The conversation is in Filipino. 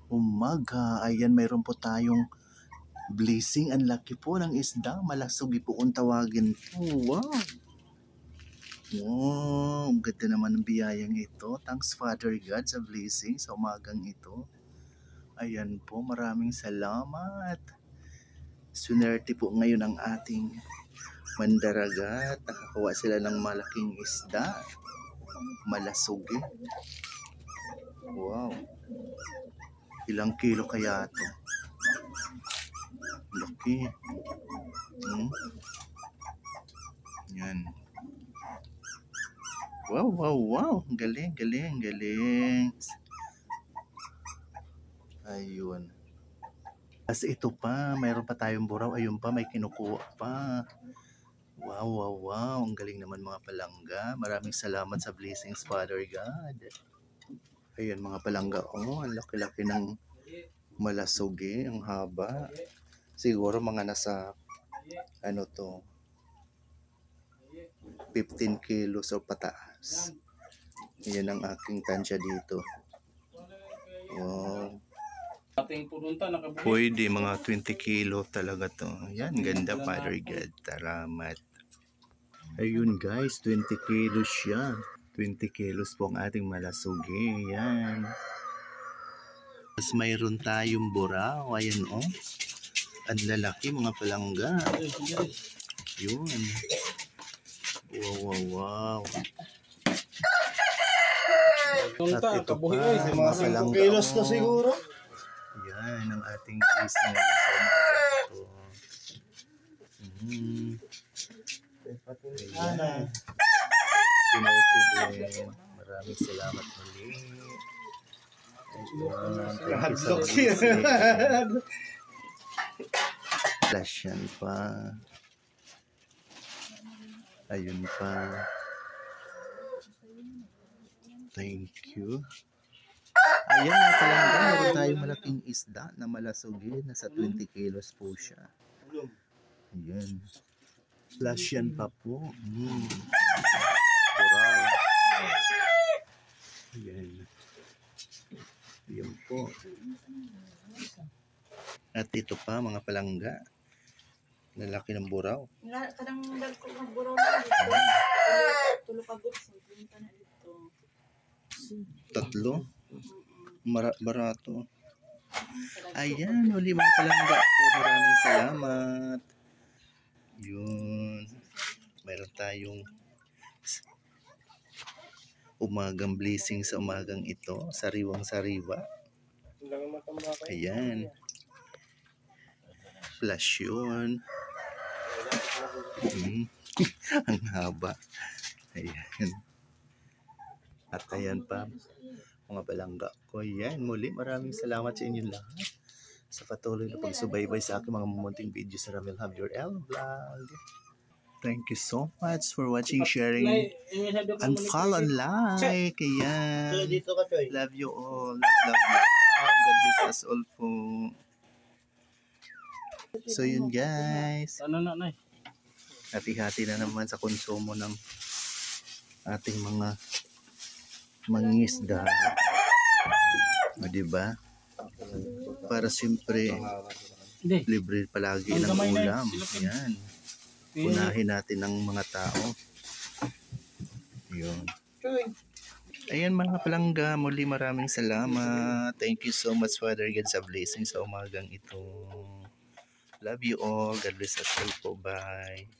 umaga. Ayan, mayroon po tayong blessing. Ang laki po ng isda. Malasugi po kung tawagin po. Wow! Wow! Ang ganda naman ng biyayang ito. Thanks Father God sa blessing sa umagang ito. Ayan po, maraming salamat. Swerte po ngayon ang ating mandaragat. Nakakuha sila ng malaking isda. Malasugi. Wow. Ilang kilo kaya ito? Laki. Yan. Wow, wow, wow. Galing, galing, galing. Ayun. As ito pa, mayroon pa tayong buraw. Ayun pa, may kinukuha pa. Wow, wow, wow. Ang galing naman mga palangga. Maraming salamat sa blessings, Father God. Ayun mga palangga. Oh, ang laki-laki ng malasugi. Ang haba. Siguro mga nasa, ano to, 15 kilos o pataas. Yan ang aking tansya dito. Wow. Pwede mga 20 kilo talaga to. Yan, ganda Father God. Salamat. Ayun guys, 20 kilos siya. 20 kilos po ang ating malasugi. Yan. Tapos mayroon tayong buraw. Ayan oh. Ang lalaki mga palangga. Yun. Wow, wow, wow. At ito pa, mga palangga. Kilos to siguro. Yan, ang ating guys na sa umaga ito. Ayan. Sinuti din. Maraming salamat muli. Ayan, thank you sa blessing. Flash yan pa. Ayun pa. Thank you. Ayan nga pala, meron tayong malaking isda na malasugi. Nasa 20 kilos po siya. Ayan. Flash yan pa po. Buraw. Ayan. Ayan po. At ito pa mga palangga. Lalaki ng buraw. Kadang dagko ng buraw na dito. Tulo ka gusto. Punta na dito. Tatlo. Barato. Ayan, uli mga palangga po. Maraming salamat. Yun. Meron tayong umagang blessing sa umagang ito. Sariwang-sariwa. Ayan. Flash yun. Ang haba. Ayan. At ayan pa mga balangga ko. Yan, muli maraming salamat sa inyong lahat sa patuloy na pagsubaybay sa aking mga mumunting video sa Ramil Javier L Vlog. Thank you so much for watching, sharing, and follow and like. Ayan. Love you all. Love, love, love. God bless us all po. So yun guys. Hati-hati na naman sa konsumo ng ating mga mangingisda. O diba? Para siyempre libre palagi ng ulam. Yan. Unahin natin ng mga tao. Yun. Ayan mga palangga, muli maraming salamat. Thank you so much Father God sa blessing sa umagang ito. Love you all. God bless us all po. Bye.